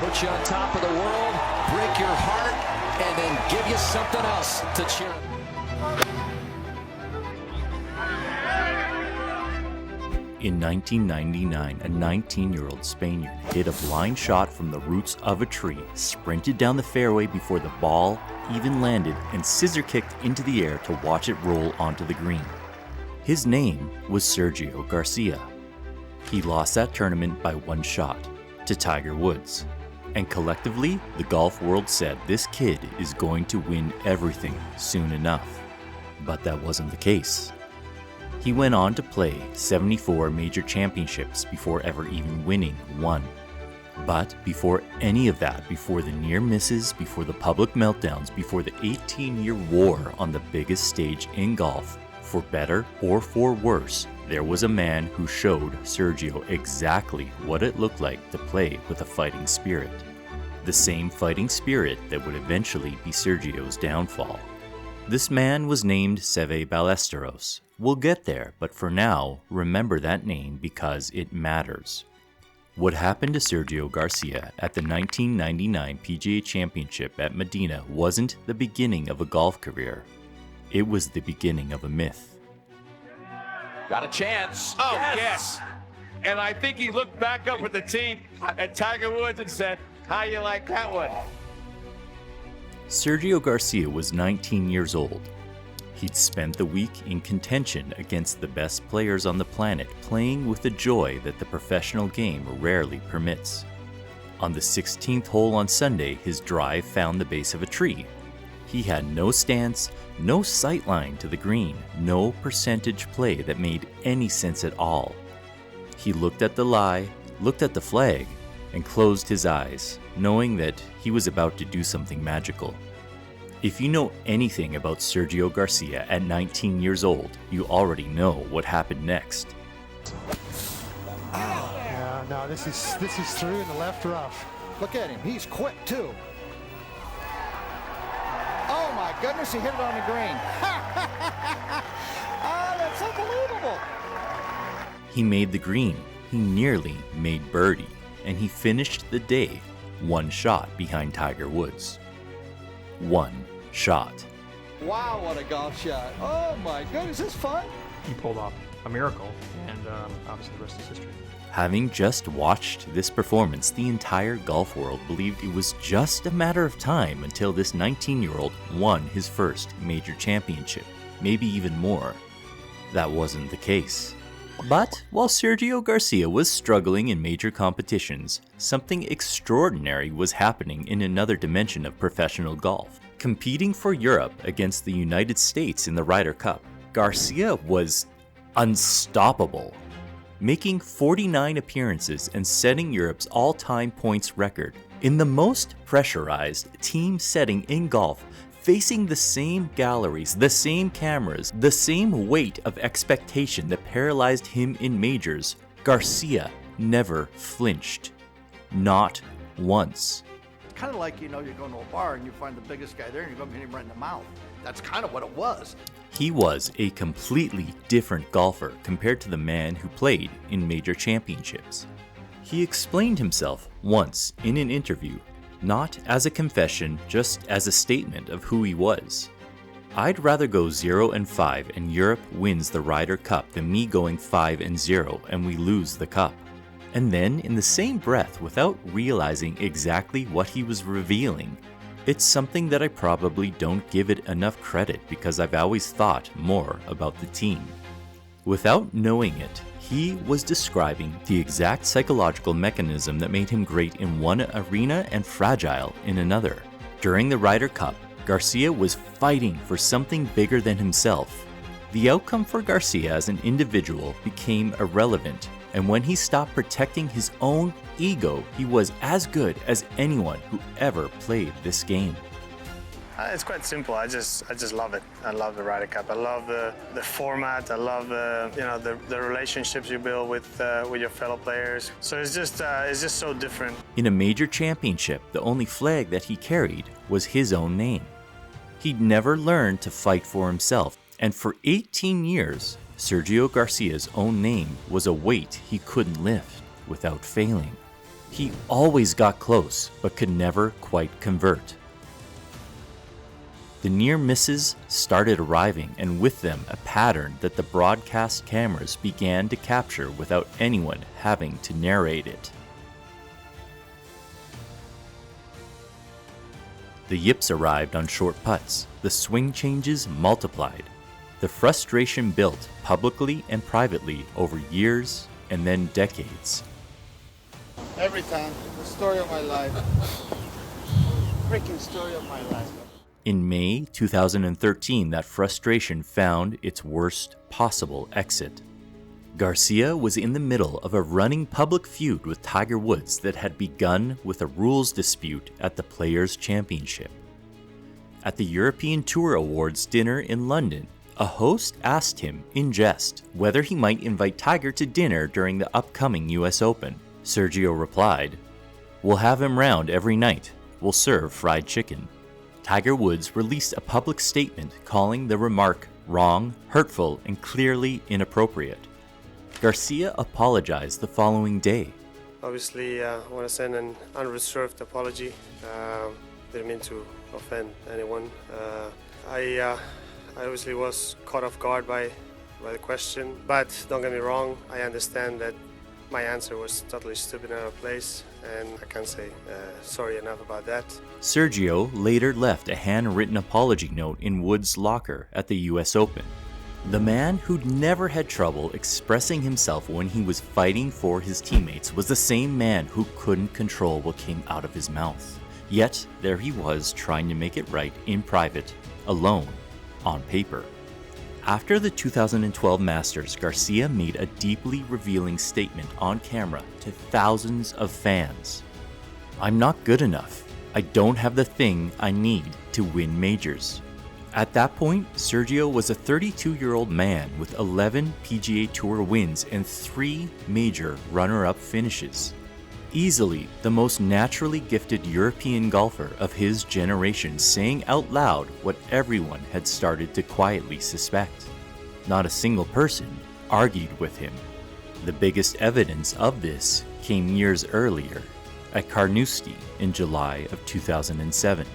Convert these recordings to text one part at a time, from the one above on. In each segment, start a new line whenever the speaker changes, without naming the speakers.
Put you on top of the world, break your heart, and then give you something else to cheer.
In 1999, a 19-year-old Spaniard hit a blind shot from the roots of a tree, sprinted down the fairway before the ball even landed, and scissor-kicked into the air to watch it roll onto the green. His name was Sergio Garcia. He lost that tournament by one shot to Tiger Woods. And collectively, the golf world said this kid is going to win everything soon enough. But that wasn't the case. He went on to play 74 major championships before ever even winning one. But before any of that, before the near misses, before the public meltdowns, before the 18-year war on the biggest stage in golf, for better or for worse, there was a man who showed Sergio exactly what it looked like to play with a fighting spirit. The same fighting spirit that would eventually be Sergio's downfall. This man was named Seve Ballesteros. We'll get there, but for now, remember that name because it matters. What happened to Sergio Garcia at the 1999 PGA Championship at Medinah wasn't the beginning of a golf career. It was the beginning of a myth.
Got a chance.
Oh, yes. And I think he looked back up at the team at Tiger Woods and said, "How you like that one?"
Sergio Garcia was 19 years old. He'd spent the week in contention against the best players on the planet, playing with the joy that the professional game rarely permits. On the 16th hole on Sunday, his drive found the base of a tree. He had no stance, no sightline to the green, no percentage play that made any sense at all. He looked at the lie, looked at the flag, and closed his eyes, knowing that he was about to do something magical. If you know anything about Sergio Garcia at 19 years old, you already know what happened next.
Yeah, no, this is through in the left rough.
Look at him, he's quick too. Oh my goodness, he hit it on the green. Oh, that's unbelievable.
He made the green, he nearly made birdie, and he finished the day one shot behind Tiger Woods. One shot.
Wow, what a golf shot. Oh my goodness, is this fun?
He pulled off a miracle, and obviously the rest is history.
Having just watched this performance, the entire golf world believed it was just a matter of time until this 19-year-old won his first major championship, maybe even more. That wasn't the case. But while Sergio Garcia was struggling in major competitions, something extraordinary was happening in another dimension of professional golf. Competing for Europe against the United States in the Ryder Cup, Garcia was unstoppable, making 49 appearances and setting Europe's all-time points record in the most pressurized team setting in golf, facing the same galleries, the same cameras, the same weight of expectation that paralyzed him in majors. Garcia never flinched. Not once.
Kind of like, you're going to a bar and you find the biggest guy there and you're going to hit him right in the mouth. That's kind of what it was.
He was a completely different golfer compared to the man who played in major championships. He explained himself once in an interview, not as a confession, just as a statement of who he was. I'd rather go 0-5 and Europe wins the Ryder Cup than me going 5-0 and we lose the cup. And then, in the same breath, without realizing exactly what he was revealing, it's something that I probably don't give it enough credit because I've always thought more about the team. Without knowing it, he was describing the exact psychological mechanism that made him great in one arena and fragile in another. During the Ryder Cup, Garcia was fighting for something bigger than himself. The outcome for Garcia as an individual became irrelevant, and when he stopped protecting his own ego, he was as good as anyone who ever played this game.
It's quite simple. I just love it. I love the Ryder Cup. I love the format. I love the relationships you build with your fellow players. So it's just so different.
In a major championship, the only flag that he carried was his own name. He'd never learned to fight for himself, and for 18 years, Sergio Garcia's own name was a weight he couldn't lift without failing. He always got close, but could never quite convert. The near misses started arriving, and with them a pattern that the broadcast cameras began to capture without anyone having to narrate it. The yips arrived on short putts, the swing changes multiplied. The frustration built publicly and privately over years and then decades.
Every time, the story of my life. Freaking story of my life.
In May 2013, that frustration found its worst possible exit. Garcia was in the middle of a running public feud with Tiger Woods that had begun with a rules dispute at the Players' Championship. At the European Tour Awards dinner in London, a host asked him, in jest, whether he might invite Tiger to dinner during the upcoming US Open. Sergio replied, "We'll have him round every night. We'll serve fried chicken." Tiger Woods released a public statement calling the remark wrong, hurtful, and clearly inappropriate. Garcia apologized the following day.
Obviously, I want to send an unreserved apology. Didn't mean to offend anyone. I obviously was caught off guard by the question, but don't get me wrong, I understand that my answer was totally stupid and out of place, and I can't say sorry enough about that.
Sergio later left a handwritten apology note in Woods' locker at the US Open. The man who'd never had trouble expressing himself when he was fighting for his teammates was the same man who couldn't control what came out of his mouth. Yet, there he was trying to make it right in private, alone, on paper. After the 2012 Masters, Garcia made a deeply revealing statement on camera to thousands of fans. "I'm not good enough. I don't have the thing I need to win majors." At that point, Sergio was a 32-year-old man with 11 PGA Tour wins and 3 major runner-up finishes. Easily the most naturally gifted European golfer of his generation, saying out loud what everyone had started to quietly suspect. Not a single person argued with him. The biggest evidence of this came years earlier, at Carnoustie in July of 2007.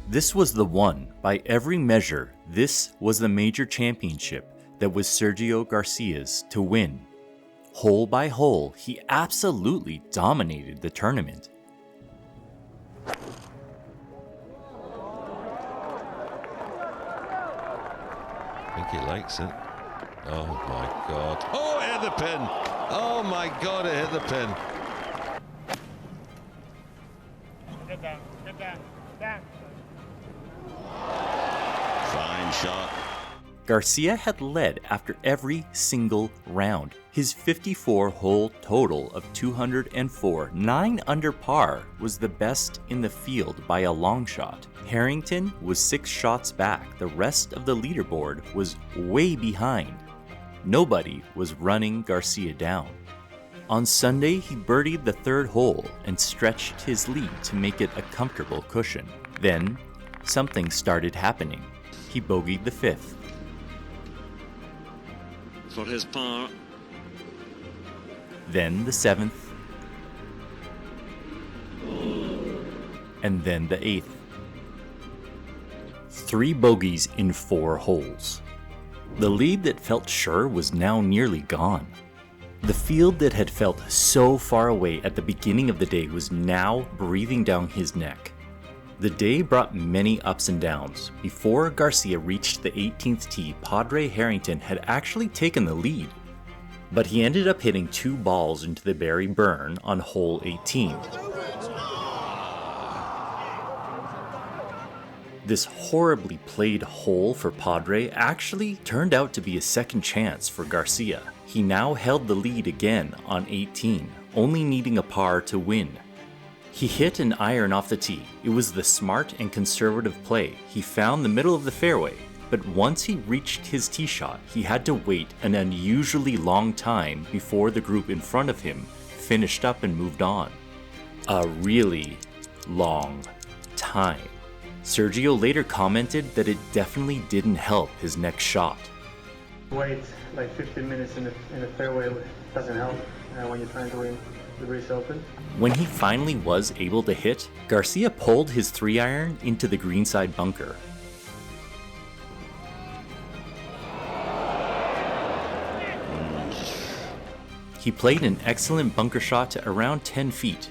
This was the one, by every measure, this was the major championship that was Sergio Garcia's to win. Hole by hole, he absolutely dominated the tournament.
I think he likes it. Oh my God. Oh, it hit the pin. Oh my God, it hit the pin.
Get down, down.
Fine shot.
Garcia had led after every single round. His 54-hole total of 204, 9 under par, was the best in the field by a long shot. Harrington was 6 shots back. The rest of the leaderboard was way behind. Nobody was running Garcia down. On Sunday, he birdied the 3rd hole and stretched his lead to make it a comfortable cushion. Then, something started happening. He bogeyed the 5th.
For his par.
Then the 7th. And then the 8th. 3 bogeys in 4 holes. The lead that felt sure was now nearly gone. The field that had felt so far away at the beginning of the day was now breathing down his neck. The day brought many ups and downs. Before Garcia reached the 18th tee, Padre Harrington had actually taken the lead, but he ended up hitting 2 balls into the Barry Burn on hole 18. This horribly played hole for Padre actually turned out to be a second chance for Garcia. He now held the lead again on 18, only needing a par to win. He hit an iron off the tee. It was the smart and conservative play. He found the middle of the fairway, but once he reached his tee shot, he had to wait an unusually long time before the group in front of him finished up and moved on. A really long time. Sergio later commented that it definitely didn't help his next shot.
Wait like 15 minutes in the fairway doesn't help when you're trying to win. the race open.
When he finally was able to hit, Garcia pulled his 3-iron into the greenside bunker. He played an excellent bunker shot to around 10 feet.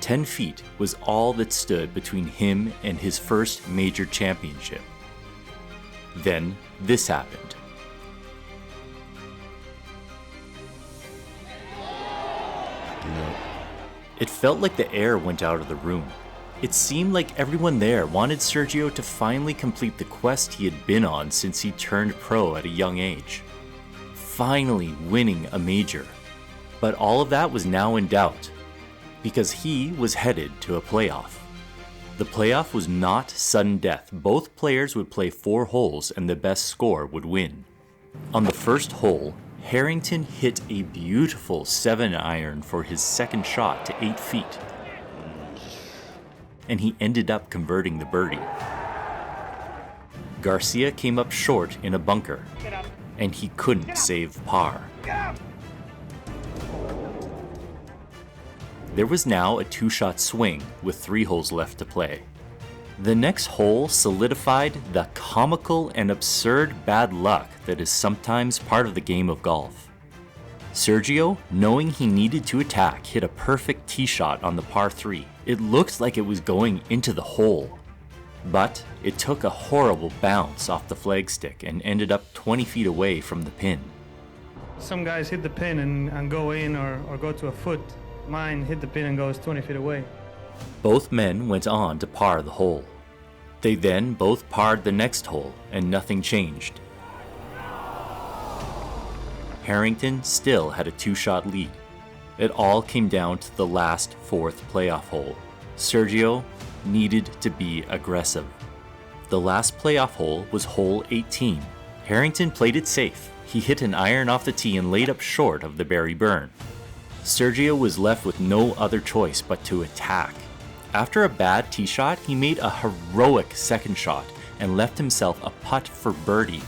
10 feet was all that stood between him and his first major championship. Then this happened. It felt like the air went out of the room. It seemed like everyone there wanted Sergio to finally complete the quest he had been on since he turned pro at a young age. Finally winning a major. But all of that was now in doubt, because he was headed to a playoff. The playoff was not sudden death. Both players would play 4 holes and the best score would win. On the first hole, Harrington hit a beautiful 7-iron for his second shot to 8 feet. And he ended up converting the birdie. Garcia came up short in a bunker, and he couldn't save par. There was now a 2-shot swing with 3 holes left to play. The next hole solidified the comical and absurd bad luck that is sometimes part of the game of golf. Sergio, knowing he needed to attack, hit a perfect tee shot on the par 3. It looked like it was going into the hole, but it took a horrible bounce off the flagstick and ended up 20 feet away from the pin.
Some guys hit the pin and go in or go to a foot. Mine hit the pin and goes 20 feet away.
Both men went on to par the hole. They then both parred the next hole, and nothing changed. Harrington still had a 2-shot lead. It all came down to the last 4th playoff hole. Sergio needed to be aggressive. The last playoff hole was hole 18. Harrington played it safe. He hit an iron off the tee and laid up short of the Barry Burn. Sergio was left with no other choice but to attack. After a bad tee shot, he made a heroic second shot and left himself a putt for birdie,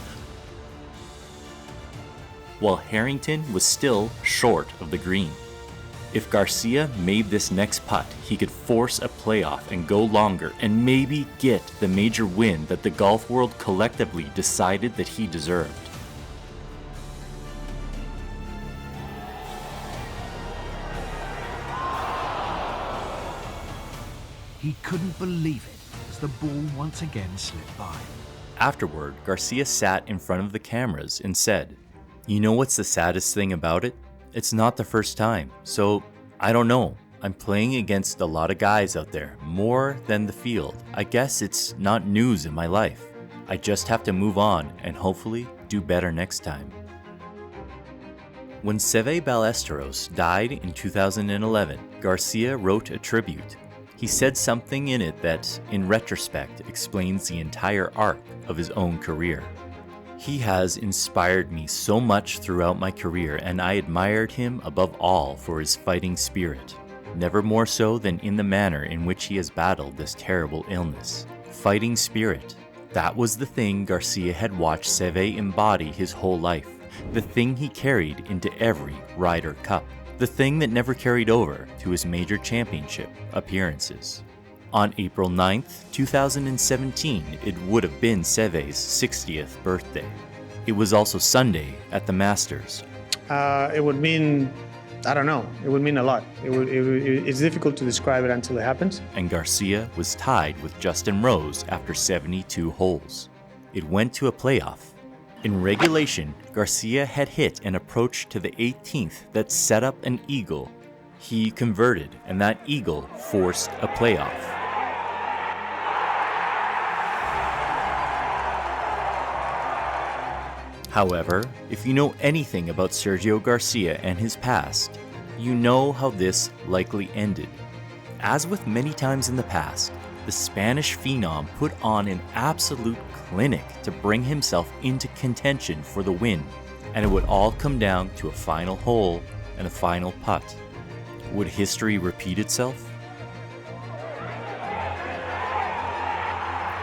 while Harrington was still short of the green. If Garcia made this next putt, he could force a playoff and go longer and maybe get the major win that the golf world collectively decided that he deserved.
He couldn't believe it as the ball once again slipped by.
Afterward, Garcia sat in front of the cameras and said, "You know what's the saddest thing about it? It's not the first time, so I don't know. I'm playing against a lot of guys out there, more than the field. I guess it's not news in my life. I just have to move on and hopefully do better next time." When Seve Ballesteros died in 2011, Garcia wrote a tribute. He said something in it that, in retrospect, explains the entire arc of his own career. "He has inspired me so much throughout my career, and I admired him above all for his fighting spirit, never more so than in the manner in which he has battled this terrible illness. Fighting spirit. That was the thing Garcia had watched Seve embody his whole life, the thing he carried into every Ryder Cup. The thing that never carried over to his major championship appearances." On April 9th, 2017, it would have been Seve's 60th birthday. It was also Sunday at the Masters.
It would mean, I don't know, it would mean a lot. It's difficult to describe it until it happens.
And Garcia was tied with Justin Rose after 72 holes. It went to a playoff. In regulation, Garcia had hit an approach to the 18th that set up an eagle. He converted, and that eagle forced a playoff. However, if you know anything about Sergio Garcia and his past, you know how this likely ended. As with many times in the past, the Spanish phenom put on an absolute clinic to bring himself into contention for the win, and it would all come down to a final hole and a final putt. Would history repeat itself?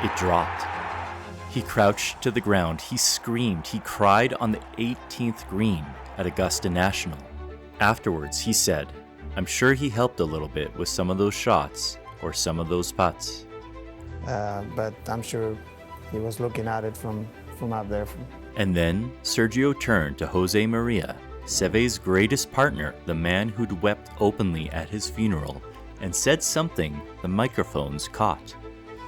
It dropped. He crouched to the ground, he screamed, he cried on the 18th green at Augusta National. Afterwards, he said, "I'm sure he helped a little bit with some of those shots or some of those putts."
But I'm sure he was looking at it from up there.
And then Sergio turned to Jose Maria, Seve's greatest partner, the man who'd wept openly at his funeral, and said something the microphones caught.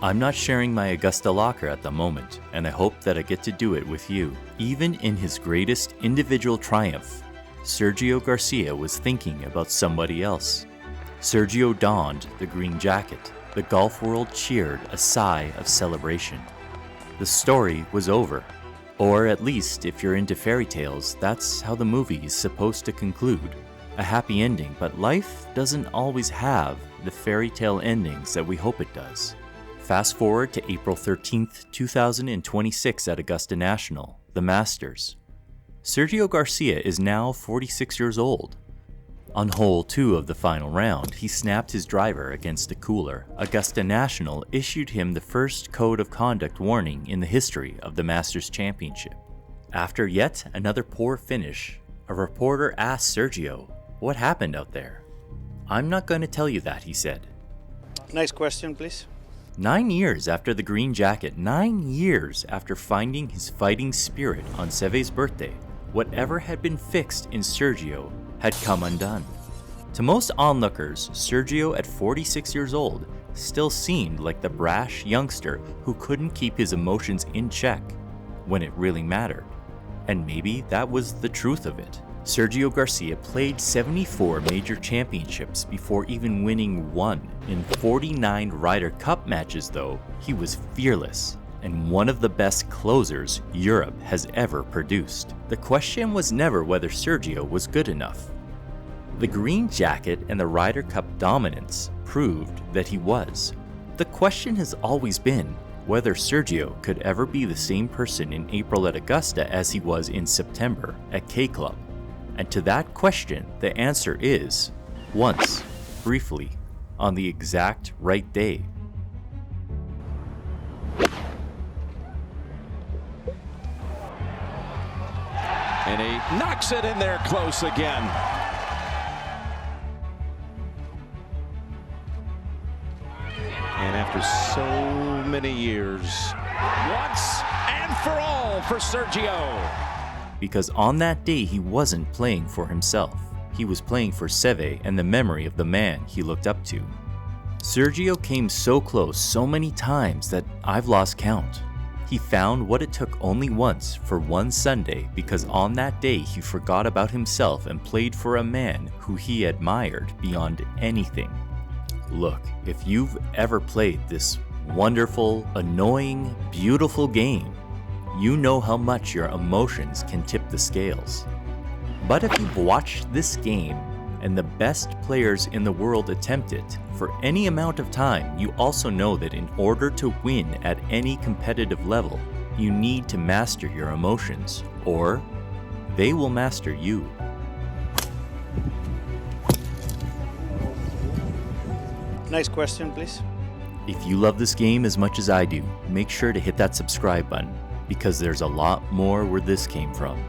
"I'm not sharing my Augusta locker at the moment, and I hope that I get to do it with you." Even in his greatest individual triumph, Sergio Garcia was thinking about somebody else. Sergio donned the green jacket. The golf world cheered a sigh of celebration. The story was over. Or at least, if you're into fairy tales, that's how the movie is supposed to conclude. A happy ending, but life doesn't always have the fairy tale endings that we hope it does. Fast forward to April 13th, 2026 at Augusta National, the Masters. Sergio Garcia is now 46 years old. On hole 2 of the final round, he snapped his driver against a cooler. Augusta National issued him the first code of conduct warning in the history of the Masters Championship. After yet another poor finish, a reporter asked Sergio, "What happened out there?" "I'm not going to tell you that," he said.
Next question, please.
9 years after the green jacket, 9 years after finding his fighting spirit on Seve's birthday, whatever had been fixed in Sergio had come undone. To most onlookers, Sergio at 46 years old still seemed like the brash youngster who couldn't keep his emotions in check when it really mattered. And maybe that was the truth of it. Sergio Garcia played 74 major championships before even winning one. In 49 Ryder Cup matches, though, he was fearless and one of the best closers Europe has ever produced. The question was never whether Sergio was good enough. The green jacket and the Ryder Cup dominance proved that he was. The question has always been whether Sergio could ever be the same person in April at Augusta as he was in September at K-Club. And to that question, the answer is once, briefly, on the exact right day.
And he knocks it in there close again. And after so many years, once and for all for Sergio.
Because on that day he wasn't playing for himself. He was playing for Seve and the memory of the man he looked up to. Sergio came so close so many times that I've lost count. He found what it took only once for one Sunday because on that day he forgot about himself and played for a man who he admired beyond anything. Look, if you've ever played this wonderful, annoying, beautiful game, you know how much your emotions can tip the scales. But if you've watched this game and the best players in the world attempt it for any amount of time, you also know that in order to win at any competitive level, you need to master your emotions, or they will master you.
Next question, please.
If you love this game as much as I do, make sure to hit that subscribe button, because there's a lot more where this came from.